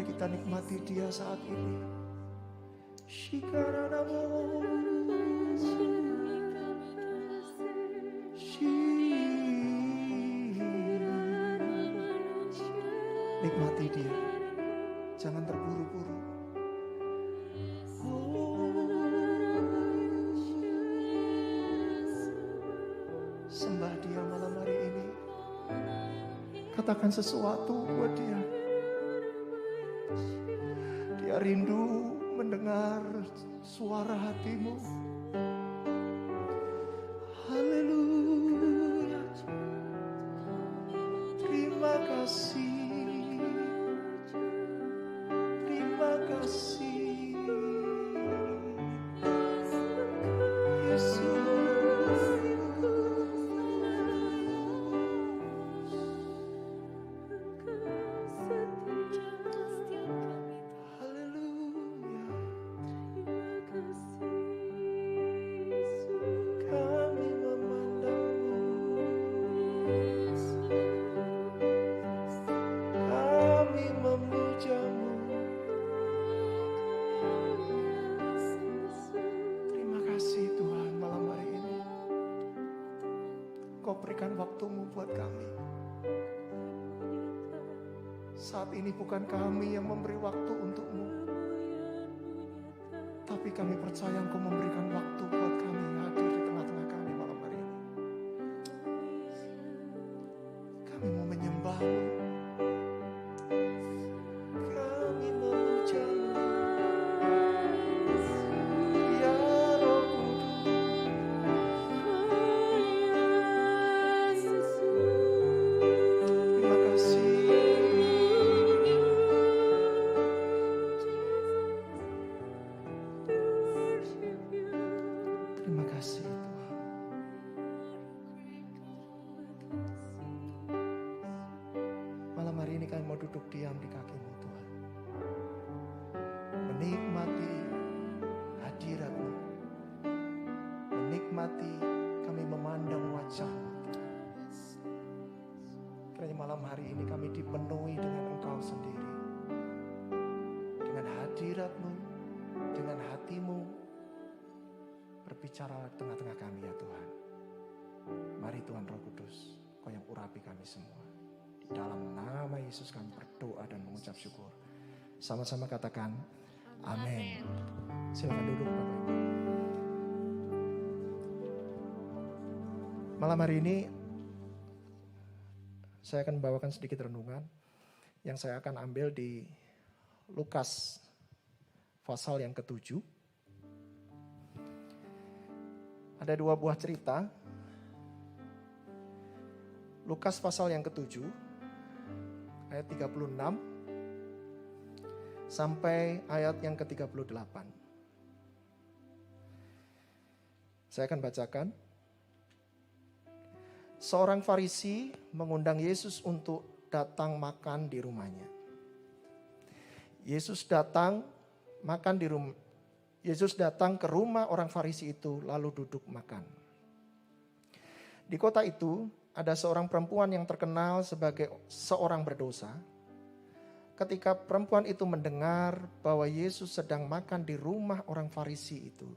Mari kita nikmati Dia saat ini. Shikaranamo. Nikmati Dia. Jangan terburu-buru. Sembah Dia malam hari ini. Katakan sesuatu buat Dia. Dia rindu mendengar suara hatimu. Haleluya. Terima kasih. Terima kasih. Yesus. Berikan waktumu buat kami. Saat ini bukan kami yang memberi waktu untukmu, tapi kami percaya Engkau memberikan waktu buat kami hadir di tengah-tengah kami malam hari ini. Kami mau menyembah-Mu. Kami memuja-Mu. Ya Roh duduk diam di kaki-Mu Tuhan. Menikmati hadirat-Mu. Menikmati kami memandang wajah-Mu. Kiranya malam hari ini kami dipenuhi dengan Engkau sendiri. Dengan hadirat-Mu, dengan hati-Mu. Berbicara tengah-tengah kami ya Tuhan. Mari Tuhan Roh Kudus, Kau yang urapi kami semua. Dalam nama Yesus kami berdoa dan mengucap syukur. Sama-sama katakan amin. Silakan duduk Bapak Ibu. Malam hari ini saya akan membawakan sedikit renungan yang saya akan ambil di Lukas pasal yang ke-7. Ada dua buah cerita. Lukas pasal yang ke-7 ayat 36 sampai ayat yang ke-38. Saya akan bacakan. Seorang Farisi mengundang Yesus untuk datang makan di rumahnya. Yesus datang ke rumah orang Farisi itu lalu duduk makan. Di kota itu ada seorang perempuan yang terkenal sebagai seorang berdosa. Ketika perempuan itu mendengar bahwa Yesus sedang makan di rumah orang Farisi itu,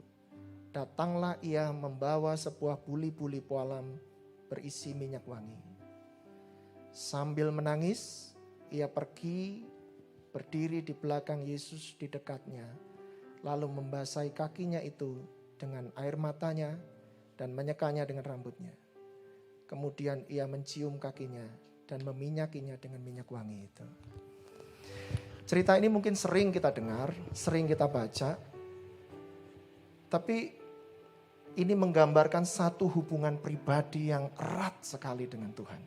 datanglah ia membawa sebuah buli-buli pualam berisi minyak wangi. Sambil menangis, ia pergi berdiri di belakang Yesus di dekatnya, lalu membasahi kakinya itu dengan air matanya dan menyekanya dengan rambutnya. Kemudian ia mencium kakinya dan meminyakinya dengan minyak wangi itu. Cerita ini mungkin sering kita dengar, sering kita baca. Tapi ini menggambarkan satu hubungan pribadi yang erat sekali dengan Tuhan.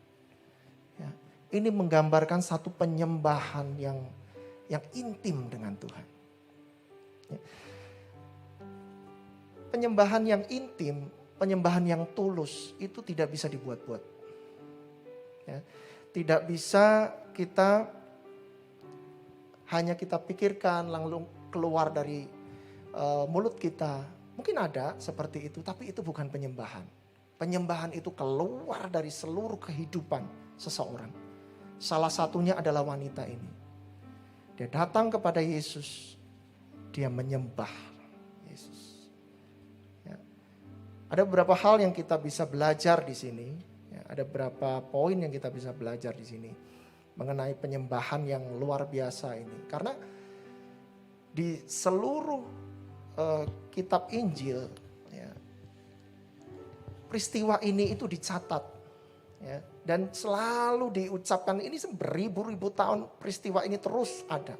Ya, ini menggambarkan satu penyembahan yang intim dengan Tuhan. Ya. Penyembahan yang intim, penyembahan yang tulus itu tidak bisa dibuat-buat. Ya, tidak bisa hanya kita pikirkan lalu keluar dari mulut kita. Mungkin ada seperti itu, tapi itu bukan penyembahan. Penyembahan itu keluar dari seluruh kehidupan seseorang. Salah satunya adalah wanita ini. Dia datang kepada Yesus. Dia menyembah Yesus. Ya. Ada beberapa hal yang kita bisa belajar di sini. Ya, ada beberapa poin yang kita bisa belajar di sini. Mengenai penyembahan yang luar biasa ini. Karena di seluruh kitab Injil, ya, peristiwa ini itu dicatat. Ya, dan selalu diucapkan, ini beribu-ribu tahun peristiwa ini terus ada.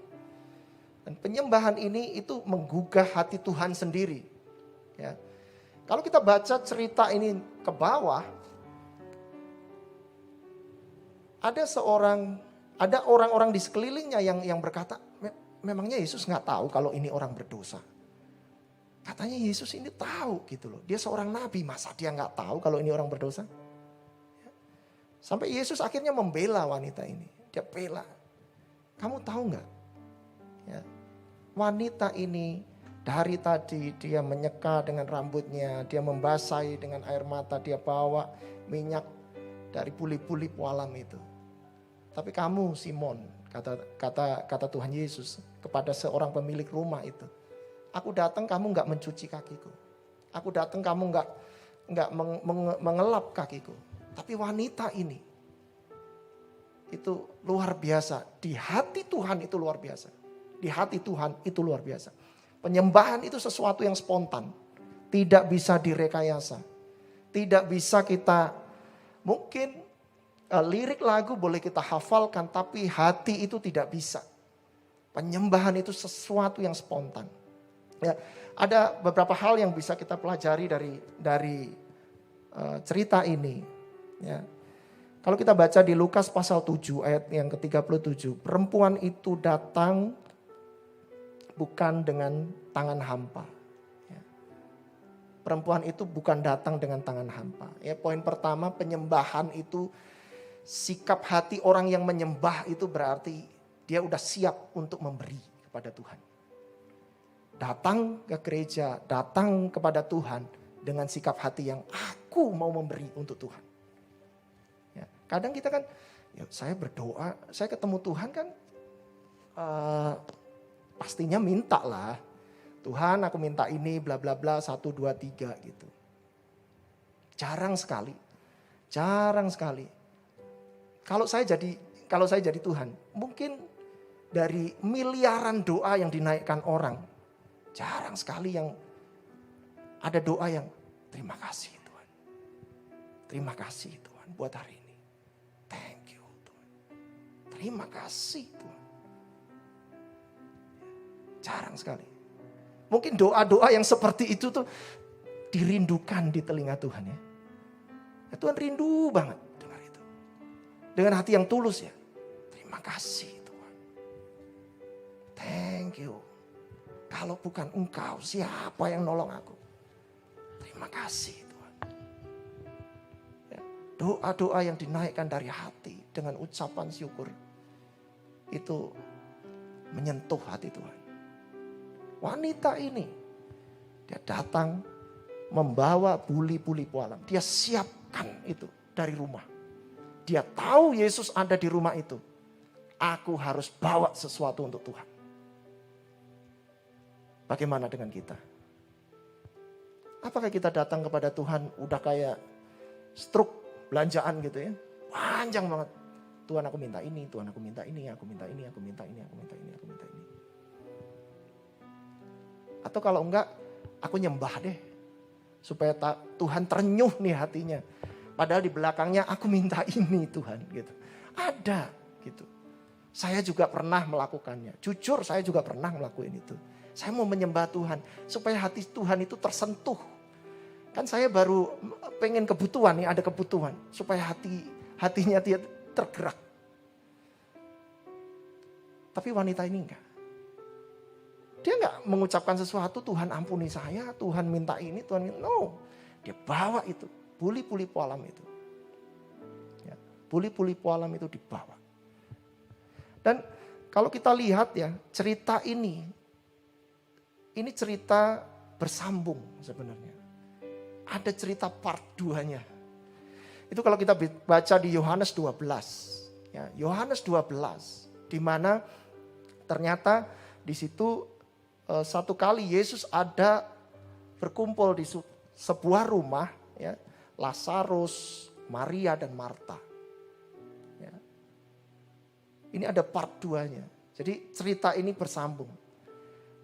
Dan penyembahan ini itu menggugah hati Tuhan sendiri. Ya. Kalau kita baca cerita ini ke bawah, ada orang-orang di sekelilingnya yang berkata, memangnya Yesus nggak tahu kalau ini orang berdosa? Katanya Yesus ini tahu gitu loh. Dia seorang nabi, masa dia nggak tahu kalau ini orang berdosa? Sampai Yesus akhirnya membela wanita ini. Dia bela. Kamu tahu nggak? Ya, wanita ini dari tadi dia menyeka dengan rambutnya, dia membasahi dengan air mata, dia bawa minyak dari puli-puli pualam itu. Tapi kamu Simon, kata Tuhan Yesus kepada seorang pemilik rumah itu, aku datang kamu nggak mencuci kakiku, aku datang kamu nggak mengelap kakiku. Tapi wanita ini itu luar biasa. Di hati Tuhan itu luar biasa. Di hati Tuhan itu luar biasa. Penyembahan itu sesuatu yang spontan. Tidak bisa direkayasa. Tidak bisa kita, mungkin lirik lagu boleh kita hafalkan, tapi hati itu tidak bisa. Penyembahan itu sesuatu yang spontan. Ya, ada beberapa hal yang bisa kita pelajari dari cerita ini. Ya. Kalau kita baca di Lukas pasal 7 ayat yang ke-37, perempuan itu datang bukan dengan tangan hampa. Ya. Perempuan itu bukan datang dengan tangan hampa. Ya, poin pertama, penyembahan itu sikap hati orang yang menyembah itu berarti dia udah siap untuk memberi kepada Tuhan. Datang ke gereja, datang kepada Tuhan dengan sikap hati yang aku mau memberi untuk Tuhan. Kadang kita kan, ya saya berdoa, saya ketemu Tuhan kan pastinya minta lah. Tuhan aku minta ini bla bla bla 1, 2, 3 gitu. Jarang sekali. Kalau saya jadi Tuhan, mungkin dari miliaran doa yang dinaikkan orang, jarang sekali yang ada doa yang terima kasih Tuhan. Terima kasih Tuhan buat hari ini. Thank you Tuhan. Terima kasih Tuhan. Jarang sekali. Mungkin doa-doa yang seperti itu tuh dirindukan di telinga Tuhan ya. Tuhan rindu banget dengar itu. Dengan hati yang tulus ya. Terima kasih Tuhan. Thank you. Kalau bukan Engkau, siapa yang nolong aku? Terima kasih Tuhan. Doa-doa yang dinaikkan dari hati dengan ucapan syukur itu menyentuh hati Tuhan. Wanita ini dia datang membawa buli-buli pualam. Dia siapkan itu dari rumah. Dia tahu Yesus ada di rumah itu. Aku harus bawa sesuatu untuk Tuhan. Bagaimana dengan kita? Apakah kita datang kepada Tuhan udah kayak struk belanjaan gitu ya. Panjang banget. Tuhan aku minta ini, Tuhan aku minta ini, aku minta ini, aku minta ini, aku minta ini, aku minta ini. Atau kalau enggak, aku nyembah deh. Supaya Tuhan terenyuh nih hatinya. Padahal di belakangnya aku minta ini Tuhan gitu. Ada gitu. Saya juga pernah melakukannya. Jujur saya juga pernah melakukan itu. Saya mau menyembah Tuhan. Supaya hati Tuhan itu tersentuh. Kan saya baru pengen kebutuhan nih, ada kebutuhan. Supaya hatinya dia tergerak. Tapi wanita ini enggak. Dia enggak mengucapkan sesuatu, Tuhan ampuni saya, Tuhan minta ini, Tuhan minta. No, dia bawa itu, puli-puli pualam itu. Ya, puli-puli pualam itu dibawa. Dan kalau kita lihat ya, cerita ini cerita bersambung sebenarnya. Ada cerita part 2-nya. Itu kalau kita baca di Yohanes 12. Ya, Yohanes 12. Di mana Ternyata di situ satu kali Yesus ada berkumpul di sebuah rumah, ya, Lazarus, Maria dan Marta. Ya. Ini ada part 2-nya. Jadi cerita ini bersambung.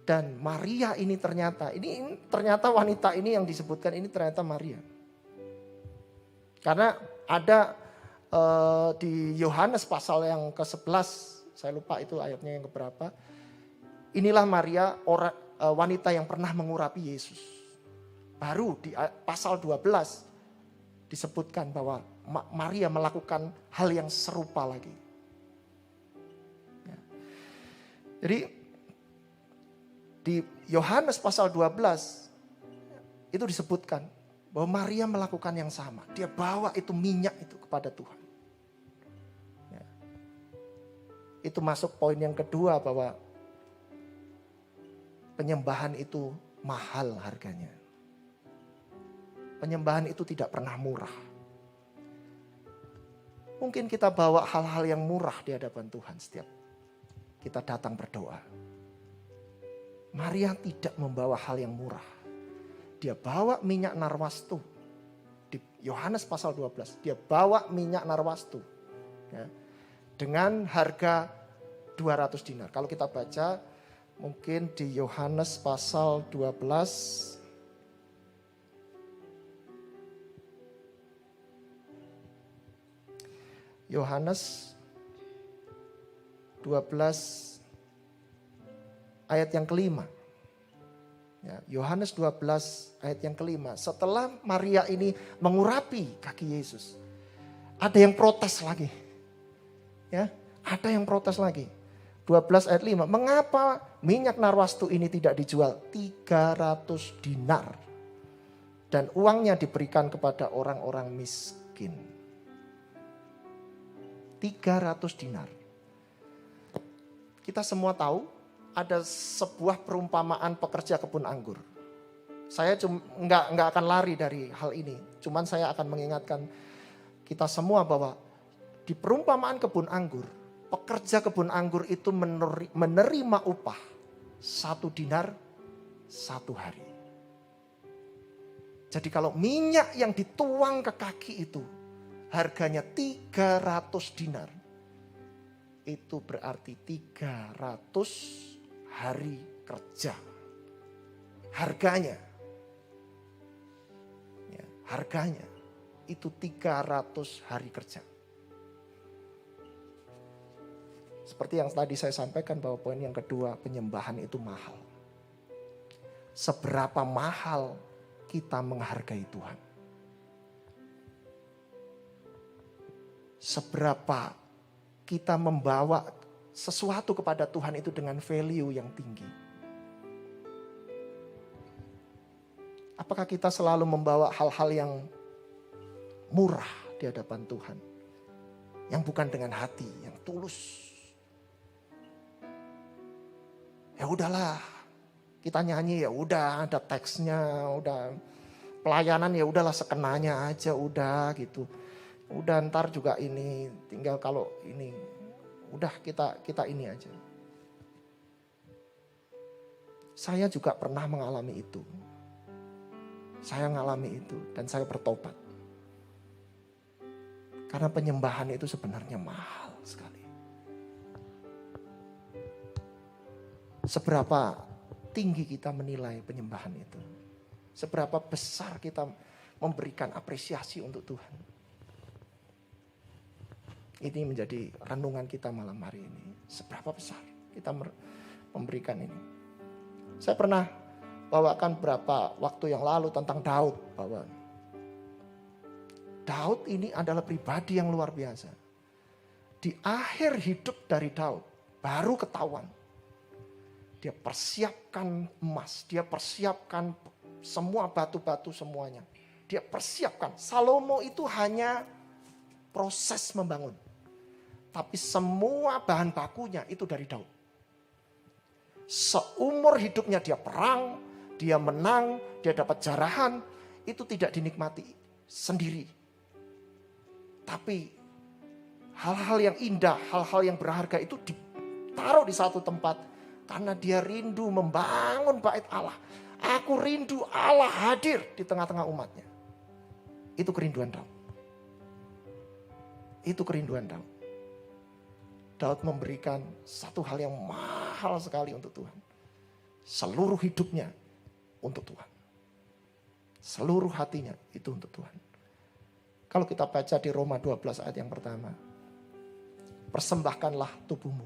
Dan Maria ini ternyata wanita ini yang disebutkan ini ternyata Maria. Karena ada di Yohanes pasal yang ke-11, saya lupa itu ayatnya yang keberapa. Inilah Maria, wanita yang pernah mengurapi Yesus. Baru di pasal 12 disebutkan bahwa Maria melakukan hal yang serupa lagi. Ya. Jadi di Yohanes pasal 12 itu disebutkan bahwa Maria melakukan yang sama. Dia bawa itu minyak itu kepada Tuhan. Ya. Itu masuk poin yang kedua bahwa penyembahan itu mahal harganya. Penyembahan itu tidak pernah murah. Mungkin kita bawa hal-hal yang murah di hadapan Tuhan setiap kita datang berdoa. Maria tidak membawa hal yang murah. Dia bawa minyak narwastu. Di Yohanes pasal 12. Dia bawa minyak narwastu. Ya, dengan harga 200 dinar. Kalau kita baca mungkin di Yohanes pasal 12. Yohanes 12 ayat yang kelima. Ya, Yohanes 12 ayat yang kelima. Setelah Maria ini mengurapi kaki Yesus, ada yang protes lagi. Ya, ada yang protes lagi. 12 ayat 5. Mengapa minyak narwastu ini tidak dijual 300 dinar dan uangnya diberikan kepada orang-orang miskin? 300 dinar. Kita semua tahu ada sebuah perumpamaan pekerja kebun anggur. Saya nggak akan lari dari hal ini. Cuman saya akan mengingatkan kita semua bahwa di perumpamaan kebun anggur, pekerja kebun anggur itu menerima upah 1 dinar 1 hari. Jadi kalau minyak yang dituang ke kaki itu harganya 300 dinar. Itu berarti 300 hari kerja. Harganya. Ya, harganya itu 300 hari kerja. Seperti yang tadi saya sampaikan bahwa poin yang kedua, penyembahan itu mahal. Seberapa mahal kita menghargai Tuhan? Seberapa kita membawa sesuatu kepada Tuhan itu dengan value yang tinggi? Apakah kita selalu membawa hal-hal yang murah di hadapan Tuhan? Yang bukan dengan hati, yang tulus. Ya udahlah, kita nyanyi ya udah, ada teksnya, udah pelayanan ya udahlah sekenanya aja udah gitu. Udah ntar juga ini, tinggal kalau ini, udah kita ini aja. Saya juga pernah mengalami itu. Saya mengalami itu dan saya bertobat. Karena penyembahan itu sebenarnya mahal sekali. Seberapa tinggi kita menilai penyembahan itu. Seberapa besar kita memberikan apresiasi untuk Tuhan. Ini menjadi renungan kita malam hari ini. Seberapa besar kita memberikan ini. Saya pernah bawakan beberapa waktu yang lalu tentang Daud. Bahwa Daud ini adalah pribadi yang luar biasa. Di akhir hidup dari Daud baru ketahuan. Dia persiapkan emas. Dia persiapkan semua batu-batu semuanya. Dia persiapkan. Salomo itu hanya proses membangun. Tapi semua bahan bakunya itu dari Daud. Seumur hidupnya dia perang, dia menang, dia dapat jarahan. Itu tidak dinikmati sendiri. Tapi hal-hal yang indah, hal-hal yang berharga itu ditaruh di satu tempat karena dia rindu membangun bait Allah. Aku rindu Allah hadir di tengah-tengah umatnya. Itu kerinduan Daud. Itu kerinduan Daud. Daud memberikan satu hal yang mahal sekali untuk Tuhan. Seluruh hidupnya untuk Tuhan. Seluruh hatinya itu untuk Tuhan. Kalau kita baca di Roma 12 ayat yang pertama. Persembahkanlah tubuhmu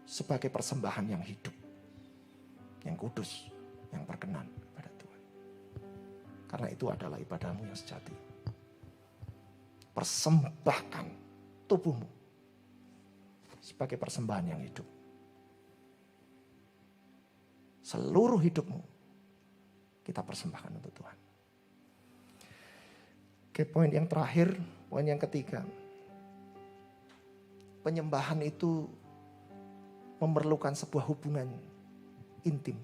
sebagai persembahan yang hidup, yang kudus, yang berkenan kepada Tuhan. Karena itu adalah ibadahmu yang sejati. Persembahkan tubuhmu sebagai persembahan yang hidup. Seluruh hidupmu kita persembahkan untuk Tuhan. Oke, poin yang terakhir, poin yang ketiga. Penyembahan itu memerlukan sebuah hubungan intim.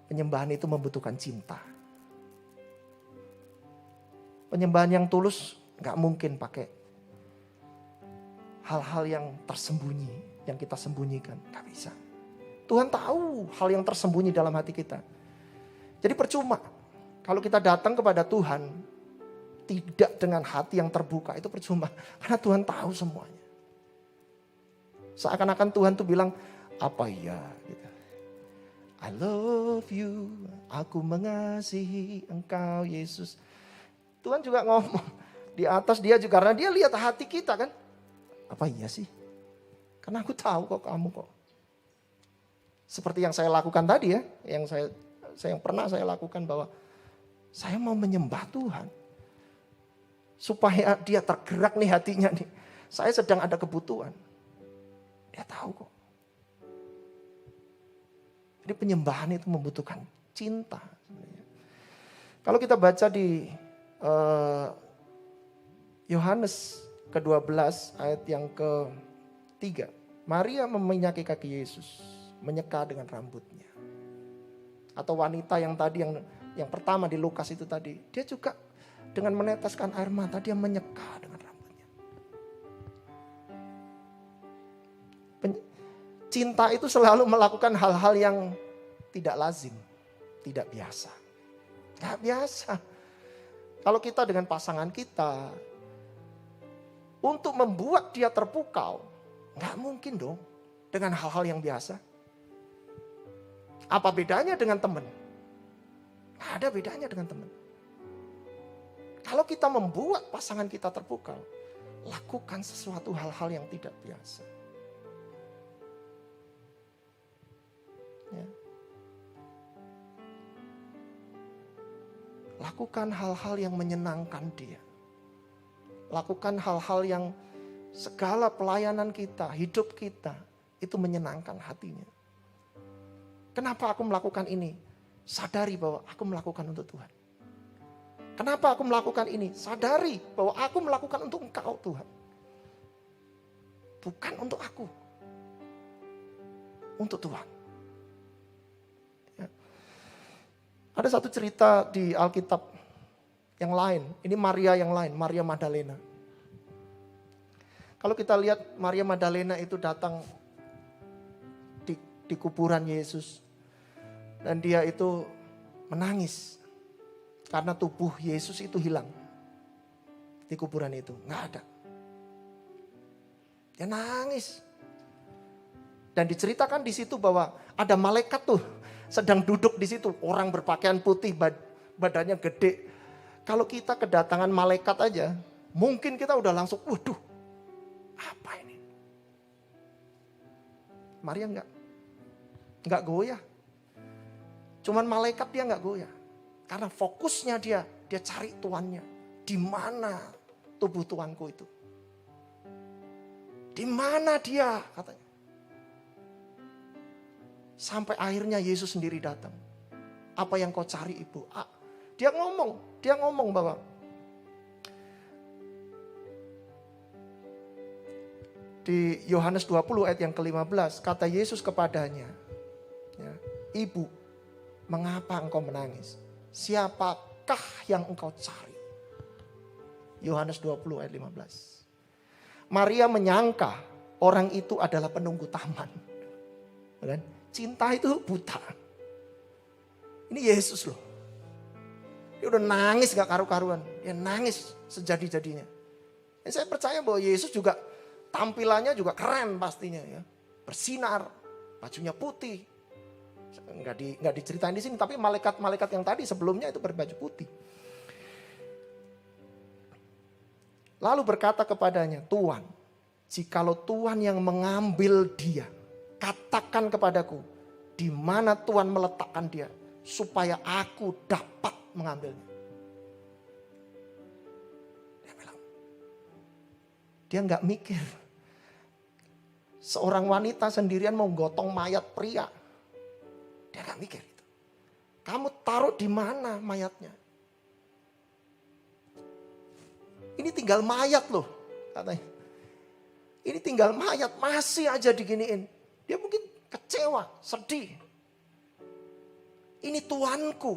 Penyembahan itu membutuhkan cinta. Penyembahan yang tulus gak mungkin pakai hal-hal yang tersembunyi, yang kita sembunyikan. Gak bisa. Tuhan tahu hal yang tersembunyi dalam hati kita. Jadi percuma kalau kita datang kepada Tuhan tidak dengan hati yang terbuka, itu percuma. Karena Tuhan tahu semuanya. Seakan-akan Tuhan tuh bilang, apa ya? Gitu. I love you, aku mengasihi engkau Yesus. Tuhan juga ngomong di atas dia juga, karena dia lihat hati kita kan. Apa iya sih? Karena aku tahu kok kamu kok. Seperti yang saya lakukan tadi ya, yang pernah saya lakukan bahwa saya mau menyembah Tuhan. Supaya dia tergerak nih hatinya nih. Saya sedang ada kebutuhan. Dia tahu kok. Jadi penyembahan itu membutuhkan cinta. Kalau kita baca di Yohanes ke-12 ayat yang ke-3. Maria meminyaki kaki Yesus. Menyeka dengan rambutnya. Atau wanita yang tadi yang pertama di Lukas itu tadi. Dia juga dengan meneteskan air mata dia menyeka dengan rambutnya. Cinta itu selalu melakukan hal-hal yang tidak lazim, tidak biasa. Gak biasa. Kalau kita dengan pasangan kita, untuk membuat dia terpukau, gak mungkin dong dengan hal-hal yang biasa. Apa bedanya dengan teman? Gak ada bedanya dengan teman. Kalau kita membuat pasangan kita terpukau, lakukan sesuatu hal-hal yang tidak biasa. Ya. Lakukan hal-hal yang menyenangkan dia. Lakukan hal-hal yang segala pelayanan kita, hidup kita, itu menyenangkan hatinya. Kenapa aku melakukan ini? Sadari bahwa aku melakukan untuk Tuhan. Kenapa aku melakukan ini? Sadari bahwa aku melakukan untuk Engkau Tuhan. Bukan untuk aku. Untuk Tuhan. Ya. Ada satu cerita di Alkitab yang lain. Ini Maria yang lain, Maria Magdalena. Kalau kita lihat Maria Magdalena itu datang di kuburan Yesus. Dan dia itu menangis. Karena tubuh Yesus itu hilang. Di kuburan itu, gak ada. Dia nangis. Dan diceritakan di situ bahwa ada malaikat tuh sedang duduk di situ. Orang berpakaian putih, badannya gede. Kalau kita kedatangan malaikat aja, mungkin kita udah langsung, waduh, apa ini? Maria enggak goyah. Cuman malaikat dia enggak goyah. Karena fokusnya dia cari tuannya. Di mana tubuh tuanku itu? Di mana dia? Katanya. Sampai akhirnya Yesus sendiri datang. Apa yang kau cari ibu? Dia ngomong bahwa di Yohanes 20 ayat yang ke-15 kata Yesus kepadanya, ya, ibu, mengapa engkau menangis? Siapakah yang engkau cari? Yohanes 20 ayat 15. Maria menyangka orang itu adalah penunggu taman. Kan? Cinta itu buta. Ini Yesus loh. Dia udah nangis gak karu-karuan. Dia nangis sejadi-jadinya. Dan saya percaya bahwa Yesus juga tampilannya juga keren pastinya ya. Bersinar, bajunya putih. Nggak diceritain di sini, tapi malaikat-malaikat yang tadi sebelumnya itu berbaju putih. Lalu berkata kepadanya, Tuhan, jikalau Tuhan yang mengambil dia, katakan kepadaku, di mana Tuhan meletakkan dia, supaya aku dapat mengambilnya. Dia bilang, dia nggak mikir. Seorang wanita sendirian mau gotong mayat pria. Dia nggak mikir itu. Kamu taruh di mana mayatnya? Ini tinggal mayat loh, katanya. Ini tinggal mayat, masih aja diginiin. Dia mungkin kecewa, sedih. Ini Tuanku.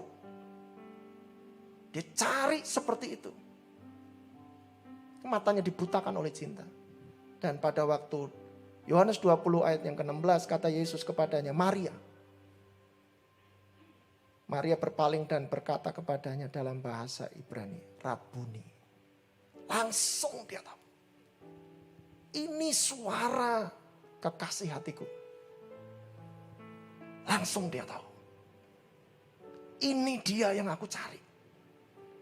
Dia cari seperti itu. Matanya dibutakan oleh cinta. Dan pada waktu Yohanes 20 ayat yang ke-16 kata Yesus kepadanya, Maria. Maria berpaling dan berkata kepadanya dalam bahasa Ibrani, Rabuni. Langsung dia tahu. Ini suara kekasih hatiku. Langsung dia tahu. Ini dia yang aku cari.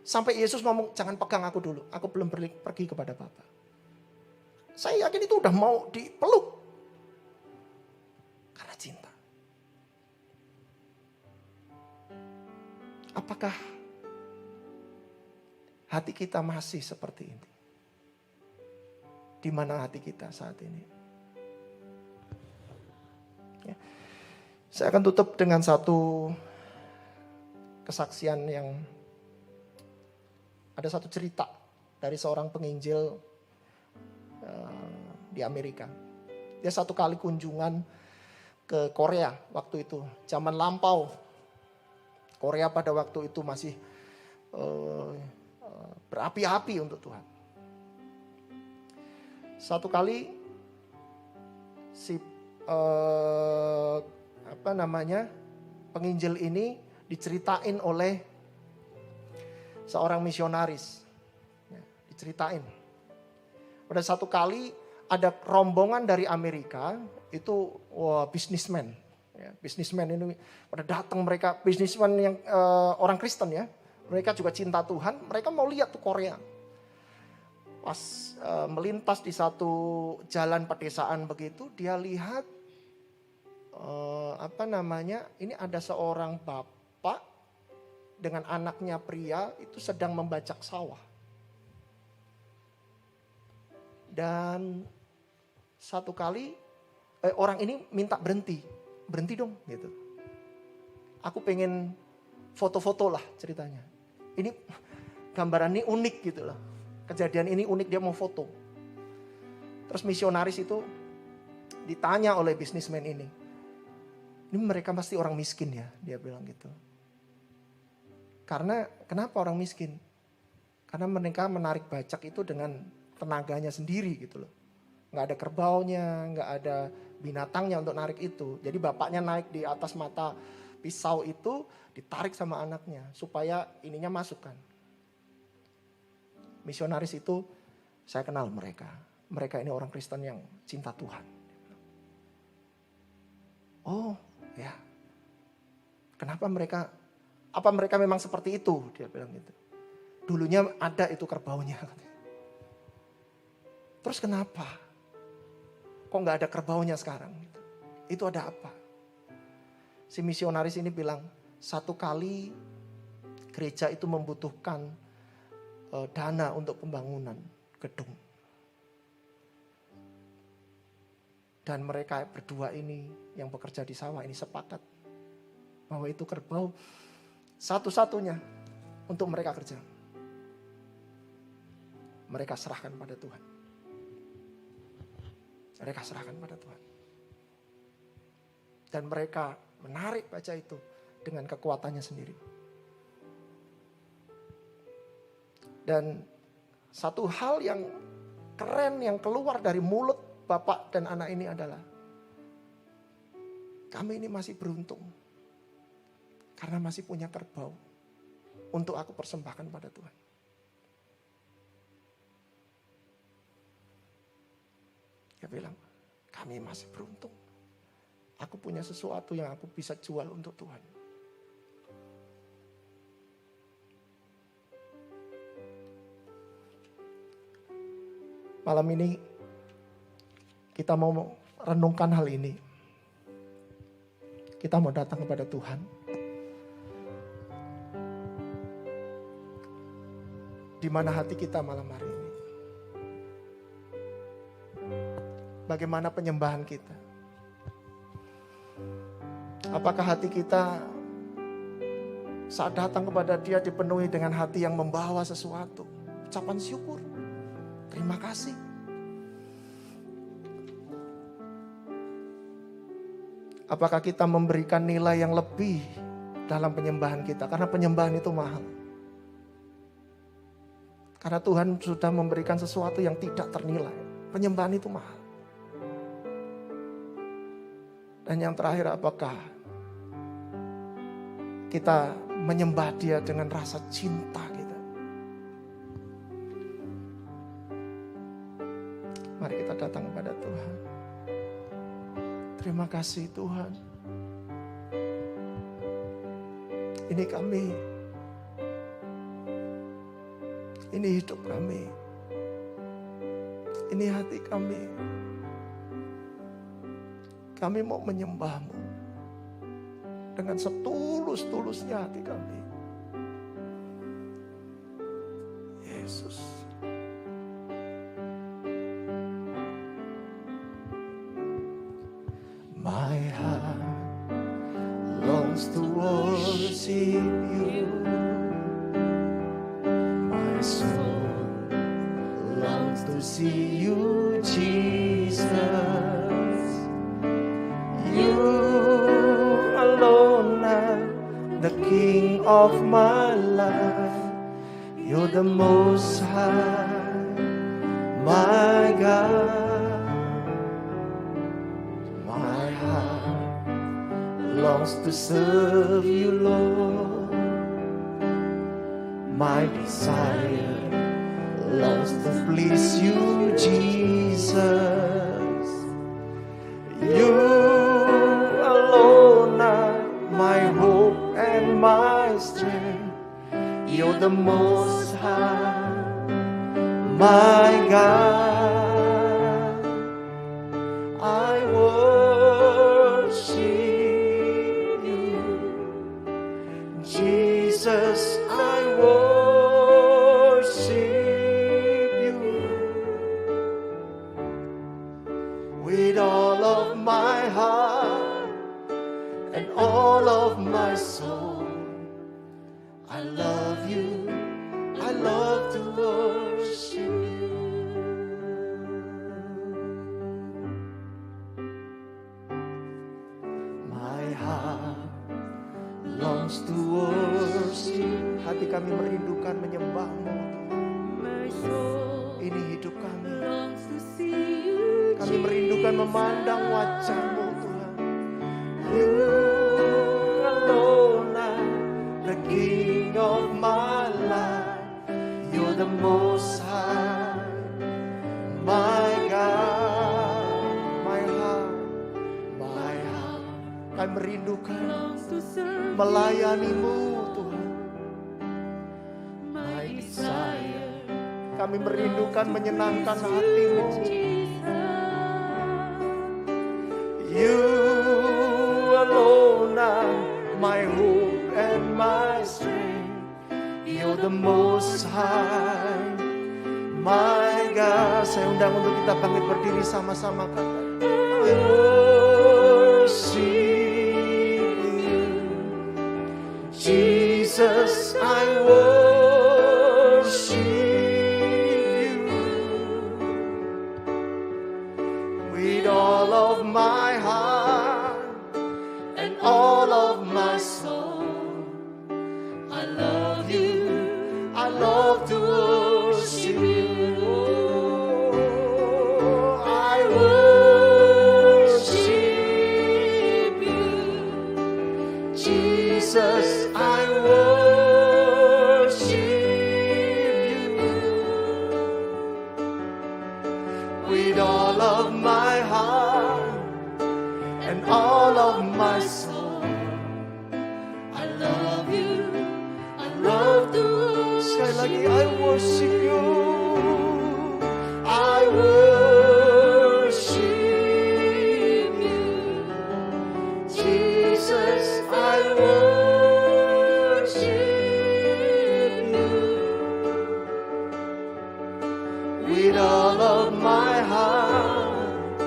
Sampai Yesus ngomong, jangan pegang aku dulu. Aku belum pergi kepada Bapa. Saya yakin itu udah mau dipeluk. Karena cinta. Apakah hati kita masih seperti ini? Di mana hati kita saat ini? Ya. Saya akan tutup dengan satu kesaksian yang ada satu cerita dari seorang penginjil di Amerika. Dia satu kali kunjungan ke Korea waktu itu, zaman lampau. Korea pada waktu itu masih berapi-api untuk Tuhan. Satu kali si penginjil ini diceritain oleh seorang misionaris. Ya, diceritain. Pada satu kali ada rombongan dari Amerika, itu bisnismen. Ya, bisnismen ini pada datang, mereka bisnismen yang orang Kristen ya. Mereka juga cinta Tuhan, mereka mau lihat tuh Korea. Pas melintas di satu jalan pedesaan begitu, dia lihat ini ada seorang bapak dengan anaknya pria itu sedang membajak sawah. Dan satu kali orang ini minta berhenti dong gitu. Aku pengen foto-foto lah ceritanya. Ini gambaran ini unik gitu loh. Kejadian ini unik, dia mau foto. Terus misionaris itu ditanya oleh bisnismen ini. Ini mereka pasti orang miskin ya, dia bilang gitu. Karena kenapa orang miskin? Karena mereka menarik bajak itu dengan tenaganya sendiri gitu loh. Nggak ada kerbaunya, nggak ada binatangnya untuk narik itu. Jadi bapaknya naik di atas mata pisau itu, ditarik sama anaknya supaya ininya masukkan. Misionaris itu saya kenal mereka. Mereka ini orang Kristen yang cinta Tuhan. Oh ya, kenapa mereka, apa mereka memang seperti itu? Dia bilang gitu. Dulunya ada itu kerbaunya. Terus kenapa? Kok gak ada kerbaunya sekarang? Itu ada apa? Si misionaris ini bilang, satu kali gereja itu membutuhkan dana untuk pembangunan gedung. Dan mereka berdua ini yang bekerja di sawah ini sepakat bahwa itu kerbau satu-satunya untuk mereka kerja. Mereka serahkan pada Tuhan. Mereka serahkan pada Tuhan. Dan mereka menarik baja itu dengan kekuatannya sendiri. Dan satu hal yang keren yang keluar dari mulut bapak dan anak ini adalah, kami ini masih beruntung. Karena masih punya kerbau untuk aku persembahkan pada Tuhan. Dia bilang, kami masih beruntung. Aku punya sesuatu yang aku bisa jual untuk Tuhan. Malam ini kita mau renungkan hal ini. Kita mau datang kepada Tuhan. Di mana hati kita malam hari ini? Bagaimana penyembahan kita? Apakah hati kita saat datang kepada Dia dipenuhi dengan hati yang membawa sesuatu? Ucapan syukur. Terima kasih. Apakah kita memberikan nilai yang lebih dalam penyembahan kita? Karena penyembahan itu mahal. Karena Tuhan sudah memberikan sesuatu yang tidak ternilai. Penyembahan itu mahal. Dan yang terakhir, apakah kita menyembah Dia dengan rasa cinta kita? Mari kita datang kepada Tuhan. Terima kasih Tuhan. Ini kami. Ini hidup kami. Ini hati kami. Kami mau menyembah-Mu dengan setulus-tulusnya hati kami. Yesus. My heart longs to worship You. My soul longs to see You, Jesus. You alone are the King of my life. You're the Most High, my God. My heart longs to serve You, Lord. My desire longs to please You, Jesus. You alone are my hope and my strength. You're the Most High, my God. I worship You, Jesus. I worship You with all of my heart and all of my soul. I love You, I love to worship You. My heart longs to worship. Hati kami merindukan menyembah-Mu, Tuhan. Ini hidup kami. Kami merindukan memandang wajah-Mu, Tuhan. You alone are the King of my life. You're the Most High, my God. My heart. Kami merindukan melayani-Mu, Tuhan. My desire. Kami merindukan menyenangkan hati-Mu. You alone are my hope and my strength. You're the Most High, my God. Saya undang untuk kita bangkit berdiri sama-sama, kata I worship You, Jesus. I worship You with all of my heart and all of my soul. I love You, I love to worship You. I worship with all of my heart and all of my soul. I love you, I love you. Sekali lagi, I worship you, I worship you, Jesus, I worship you with all of my heart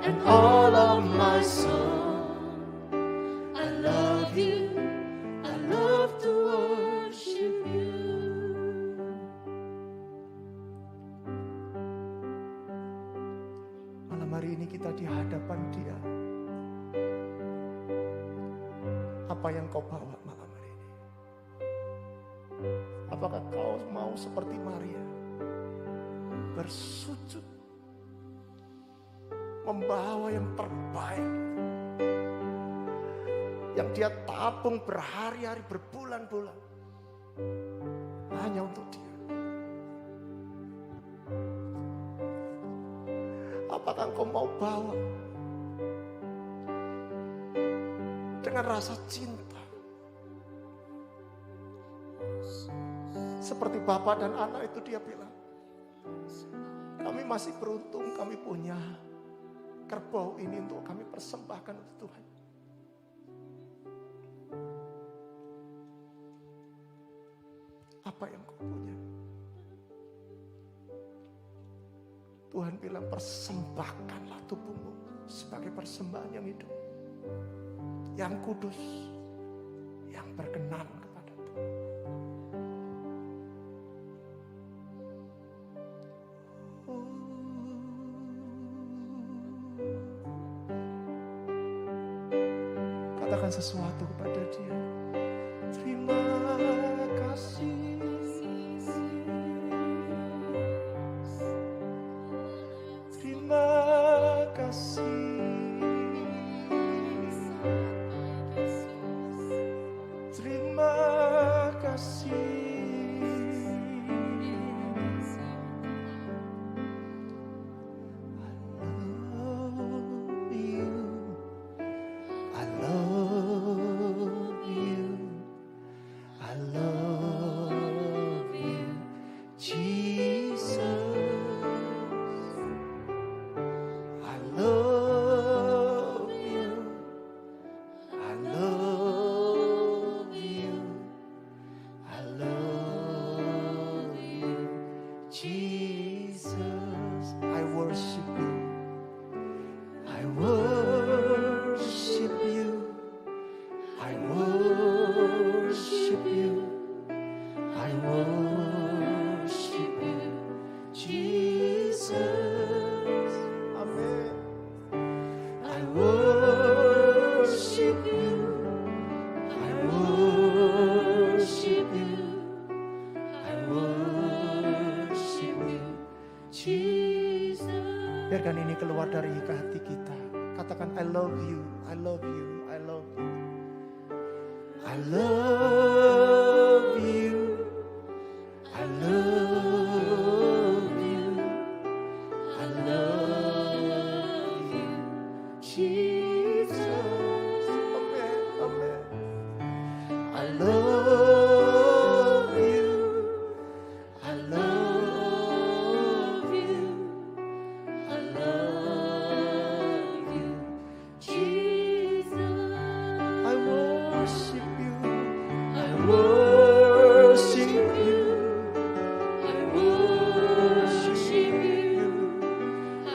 and all of my soul. I love you, I love to worship you. Malam hari ini kita di hadapan Dia. Apa yang kau bawa malam hari ini? Apakah kau mau seperti Maria bersujud, membawa yang terbaik yang dia tabung berhari-hari, berbulan-bulan hanya untuk Dia? Apakah engkau mau bawa dengan rasa cinta seperti Bapa dan Anak itu? Dia bilang, kami masih beruntung, kami punya kerbau ini untuk kami persembahkan untuk Tuhan. Apa yang kau punya? Tuhan bilang, persembahkanlah tubuhmu sebagai persembahan yang hidup, yang kudus, yang berkenan kepada Tuhan. Katakan sesuatu kepada Dia. Terima kasih. Terima kasih. Terima kasih. Biarkan ini keluar dari hati kita. Katakan, I love you, I love you, I love you. I love you, I love you, I love you, Jesus. Amen, amen. I love you, I love you, I love you, Jesus. I worship you, I worship you, I worship you, I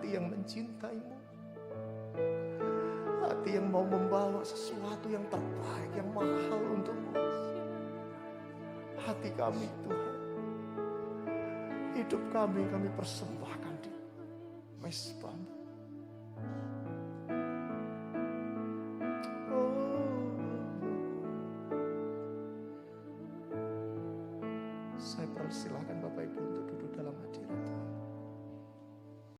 hati yang mencintai-Mu. Hati yang mau membawa sesuatu yang terbaik, yang mahal untuk-Mu. Hati kami Tuhan, hidup kami persembahkan di mezbah-Mu. Saya persilahkan Bapak Ibu untuk duduk dalam hadirat.